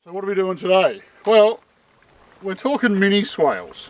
So what are we doing today? Well, we're talking mini swales.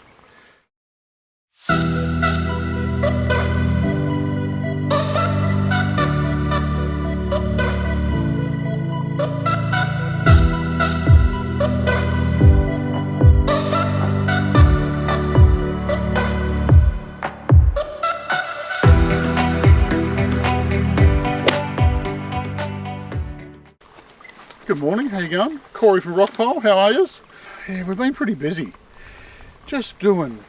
Good morning, how you going? Corey from Rockpile, how are yous? Yeah, we've been pretty busy. Just doing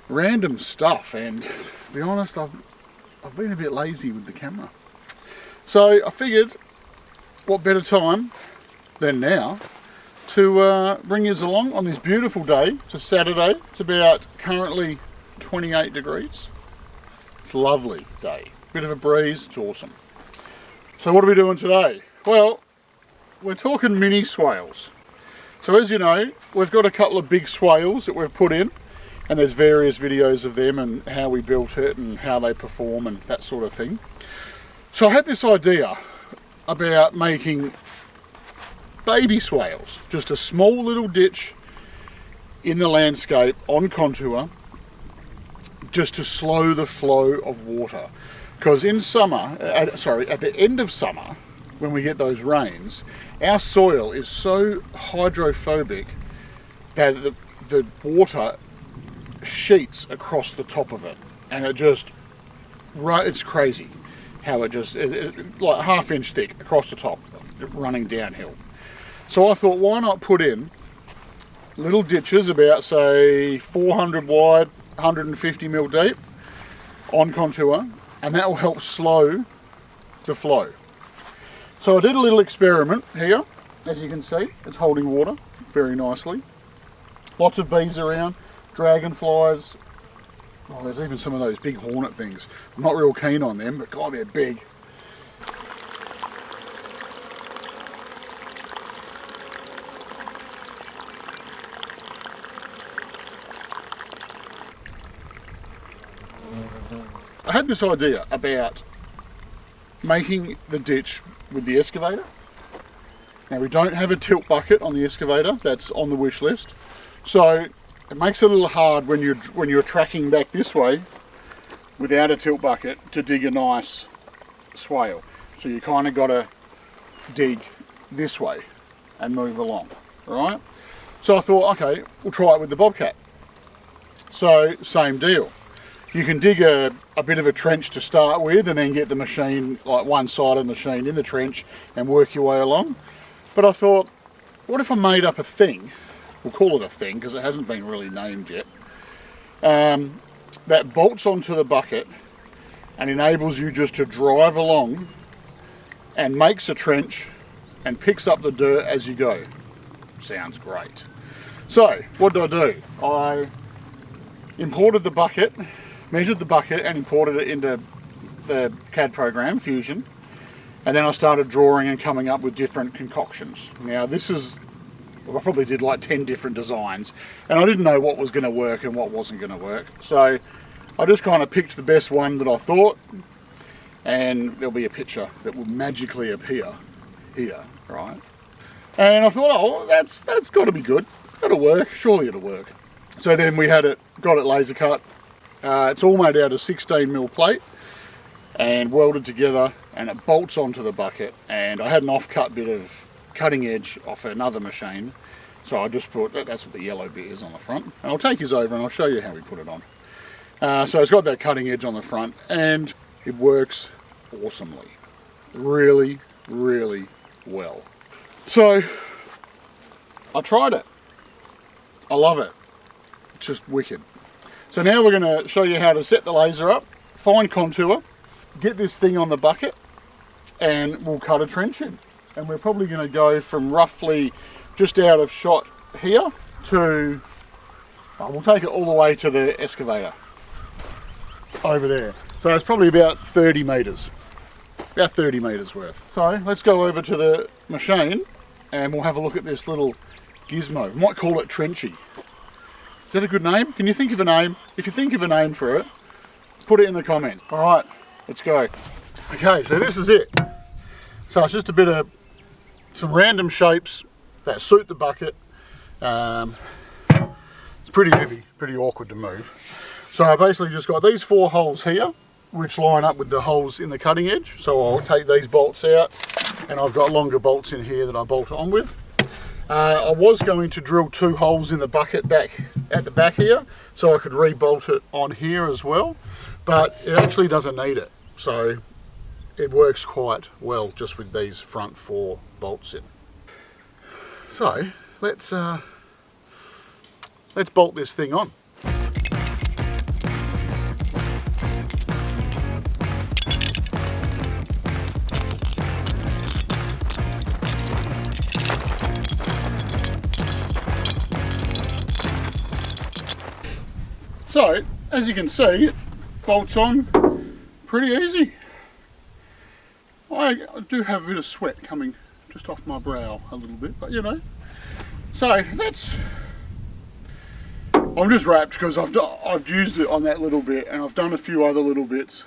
random stuff, and to be honest, I've been a bit lazy with the camera. So I figured, what better time than now to bring yous along on this beautiful day. It's a Saturday. It's about currently 28 degrees. It's a lovely day. Bit of a breeze, it's awesome. So what are we doing today? Well, we're talking mini swales. So as you know, we've got a couple of big swales that we've put in, and there's various videos of them and how we built it and how they perform and that sort of thing. So I had this idea about making baby swales, just a small little ditch in the landscape on contour, just to slow the flow of water. Because in summer, at the end of summer, when we get those rains, our soil is so hydrophobic that the water sheets across the top of it, and it's crazy how it just like half-inch thick across the top, running downhill. So I thought, why not put in little ditches about say 400 wide, 150 mil deep on contour, and that will help slow the flow. So I did a little experiment here. As you can see, it's holding water very nicely. Lots of bees around, dragonflies. Oh, there's even some of those big hornet things. I'm not real keen on them, but God, they're big. I had this idea about making the ditch with the excavator. Now we don't have a tilt bucket on the excavator, that's on the wish list. So it makes it a little hard when you're tracking back this way without a tilt bucket to dig a nice swale. So you kind of got to dig this way and move along, right? So I thought, okay, we'll try it with the bobcat. So same deal. You can dig a bit of a trench to start with and then get the machine, like one side of the machine in the trench, and work your way along. But I thought, what if I made up a thing, we'll call it a thing because it hasn't been really named yet, that bolts onto the bucket and enables you just to drive along and makes a trench and picks up the dirt as you go. Sounds great. So what did I do? I imported the bucket, measured the bucket and imported it into the CAD program, Fusion, and then I started drawing and coming up with different concoctions. Now I probably did like 10 different designs, and I didn't know what was going to work and what wasn't going to work, so I just kind of picked the best one that I thought, and there'll be a picture that will magically appear here, right? And I thought, oh, that's got to be good, that'll work, surely it'll work. So then we got it laser cut. It's all made out of 16mm plate and welded together, and it bolts onto the bucket. And I had an offcut bit of cutting edge off another machine, so I just put, that's what the yellow bit is on the front. And I'll take you over and I'll show you how we put it on. So it's got that cutting edge on the front and it works awesomely. Really, really well. So I tried it. I love it. It's just wicked. So now we're going to show you how to set the laser up, find contour, get this thing on the bucket, and we'll cut a trench in. And we're probably going to go from roughly just out of shot here to, we'll take it all the way to the excavator over there. So it's probably about 30 metres, about 30 metres worth. So let's go over to the machine and we'll have a look at this little gizmo. We might call it Trenchy. Is that a good name? Can you think of a name? If you think of a name for it, put it in the comments. All right, let's go. Okay, so this is it. So it's just a bit of some random shapes that suit the bucket. It's pretty heavy, pretty awkward to move. So I basically just got these 4 holes here, which line up with the holes in the cutting edge. So I'll take these bolts out, and I've got longer bolts in here that I bolt on with. I was going to drill 2 holes in the bucket back at the back here, so I could re-bolt it on here as well, but it actually doesn't need it. So it works quite well just with these front 4 bolts in. So let's bolt this thing on. So, as you can see, it bolts on pretty easy. I do have a bit of sweat coming just off my brow a little bit, but you know. So that's, I'm just wrapped because I've used it on that little bit, and I've done a few other little bits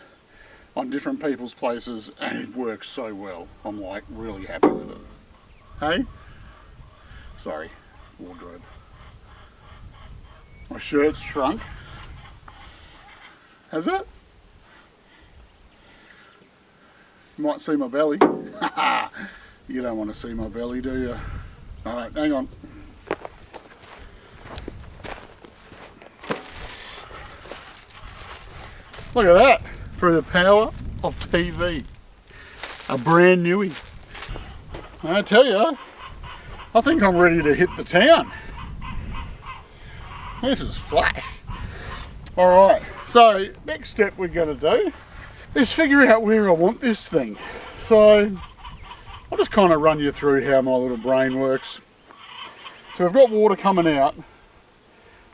on different people's places, and it works so well. I'm like really happy with it. Hey? Sorry, wardrobe. My shirt's shrunk. Has it? You might see my belly. You don't want to see my belly, do you? Alright, hang on. Look at that, through the power of TV. A brand newie. I tell you, I think I'm ready to hit the town. This is flash. Alright, so next step we're going to do is figure out where I want this thing. So I'll just kind of run you through how my little brain works. So we've got water coming out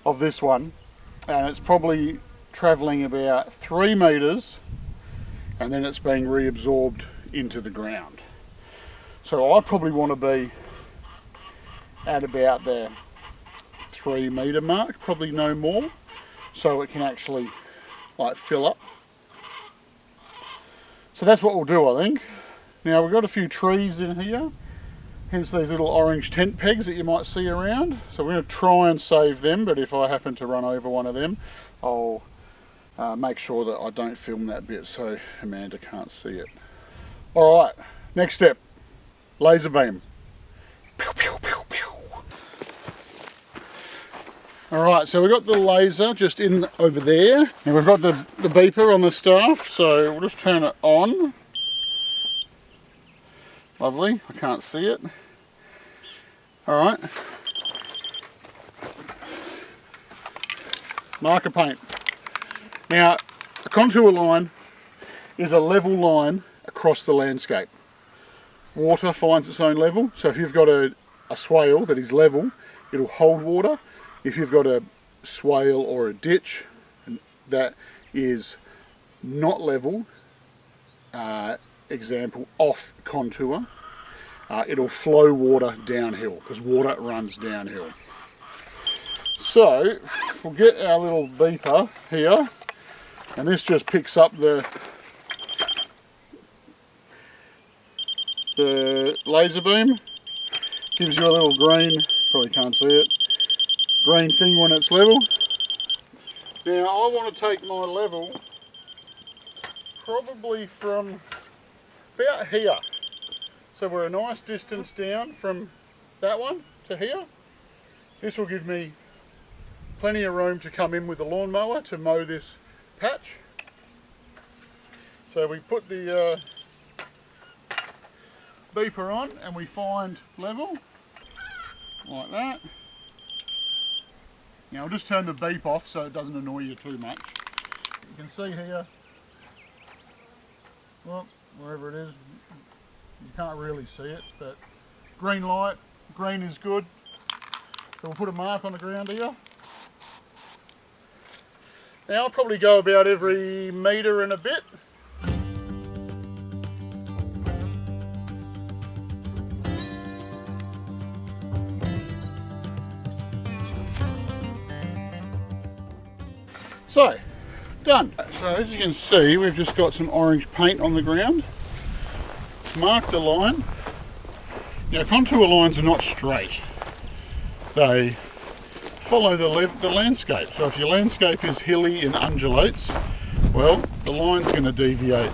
of this one, and it's probably travelling about 3 metres, and then it's being reabsorbed into the ground. So I probably want to be at about the 3 metre mark, probably no more, so it can actually like fill up. So that's what we'll do, I think. Now we've got a few trees in here, hence these little orange tent pegs that you might see around. So we're going to try and save them, but if I happen to run over one of them, I'll make sure that I don't film that bit so Amanda can't see it. Alright, next step, laser beam. Pew, pew, pew, pew. Alright, so we've got the laser just in over there, and we've got the beeper on the staff, so we'll just turn it on. Lovely, I can't see it. Alright. Marker paint. Now, a contour line is a level line across the landscape. Water finds its own level, so if you've got a swale that is level, it'll hold water. If you've got a swale or a ditch that is not level, example off contour, it'll flow water downhill because water runs downhill. So we'll get our little beeper here, and this just picks up the laser beam, gives you a little green, probably can't see it, green thing when it's level. Now I want to take my level probably from about here. So we're a nice distance down from that one to here. This will give me plenty of room to come in with a lawnmower to mow this patch. So we put the beeper on and we find level, like that. Now I'll just turn the beep off so it doesn't annoy you too much. You can see here, well, wherever it is, you can't really see it, but green light, green is good. So we'll put a mark on the ground here. Now I'll probably go about every metre and a bit. So, done. So as you can see, we've just got some orange paint on the ground. Marked a line. Now, contour lines are not straight. They follow the landscape. So if your landscape is hilly and undulates, well, the line's going to deviate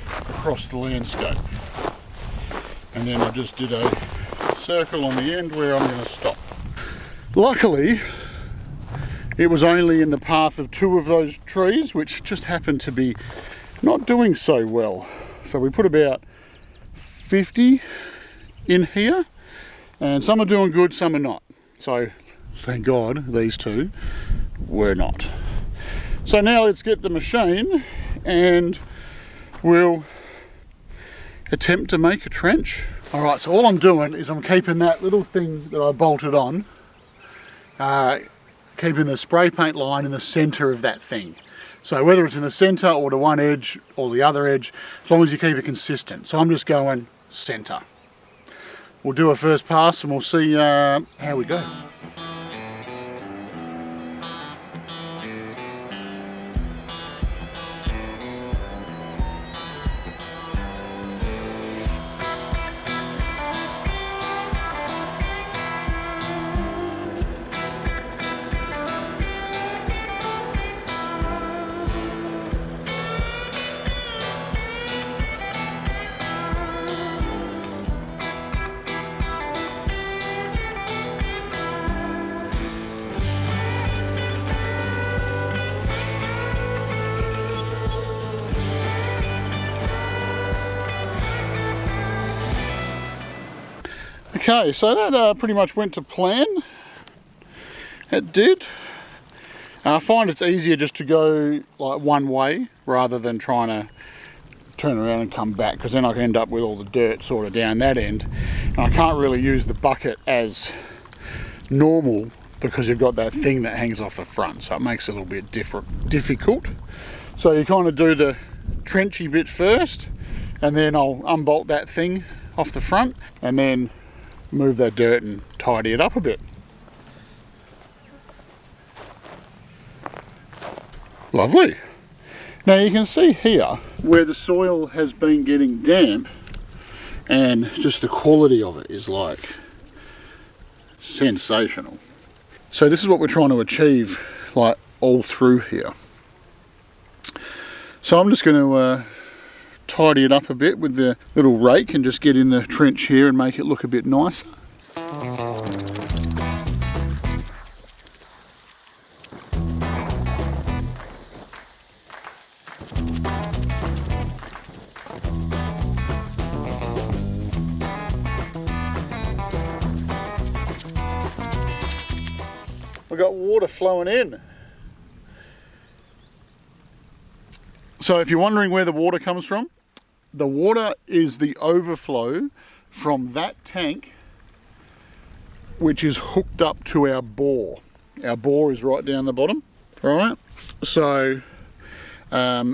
across the landscape. And then I just did a circle on the end where I'm going to stop. Luckily, it was only in the path of 2 of those trees, which just happened to be not doing so well. So we put about 50 in here, and some are doing good, some are not. So thank God these 2 were not. So now let's get the machine and we'll attempt to make a trench. All right, so all I'm doing is I'm keeping that little thing that I bolted on, keeping the spray paint line in the center of that thing. So whether it's in the center or to one edge or the other edge, as long as you keep it consistent. So I'm just going center. We'll do a first pass and we'll see how we go. Okay, so that pretty much went to plan. It did. I find it's easier just to go like one way rather than trying to turn around and come back, because then I can end up with all the dirt sort of down that end. And I can't really use the bucket as normal because you've got that thing that hangs off the front, so it makes it a little bit difficult. So you kind of do the trenchy bit first, and then I'll unbolt that thing off the front and then move that dirt and tidy it up a bit. Lovely. Now you can see here where the soil has been getting damp, and just the quality of it is like sensational. So this is what we're trying to achieve like all through here. So I'm just going to tidy it up a bit with the little rake and just get in the trench here and make it look a bit nicer. We've got water flowing in. So if you're wondering where the water comes from, the water is the overflow from that tank, which is hooked up to our bore. Our bore is right down the bottom, right? So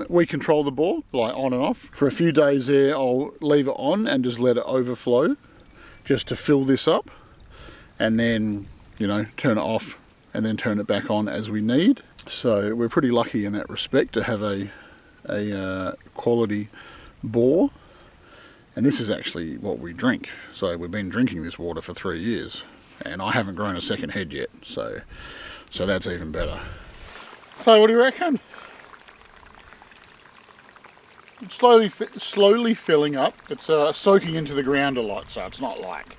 we control the bore, like on and off. For a few days there, I'll leave it on and just let it overflow, just to fill this up, and then, you know, turn it off and then turn it back on as we need. So we're pretty lucky in that respect to have a quality bore, and this is actually what we drink. So we've been drinking this water for 3 years, and I haven't grown a second head yet, so that's even better. So what do you reckon? It's slowly filling up. It's soaking into the ground a lot, so it's not like,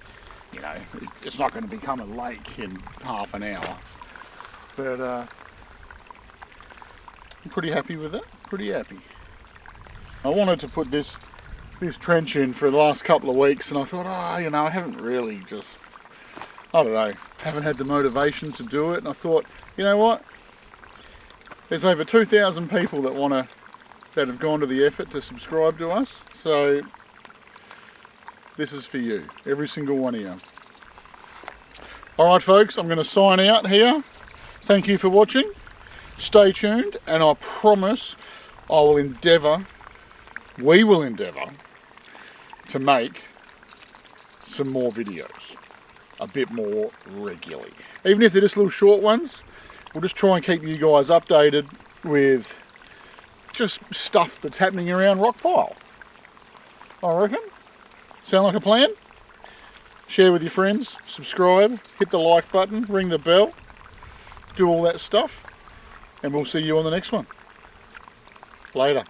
you know, it's not going to become a lake in half an hour. But I'm pretty happy with it. Pretty happy. I wanted to put this trench in for the last couple of weeks, and I thought, you know, I haven't really I don't know, haven't had the motivation to do it. And I thought, you know what? There's over 2,000 people that have gone to the effort to subscribe to us. So this is for you, every single one of you. All right, folks, I'm going to sign out here. Thank you for watching. Stay tuned, and I promise we will endeavour to make some more videos a bit more regularly. Even if they're just little short ones, we'll just try and keep you guys updated with just stuff that's happening around Rockpile. I reckon. Sound like a plan? share with your friends, subscribe, hit the like button, ring the bell, do all that stuff, and we'll see you on the next one. Later.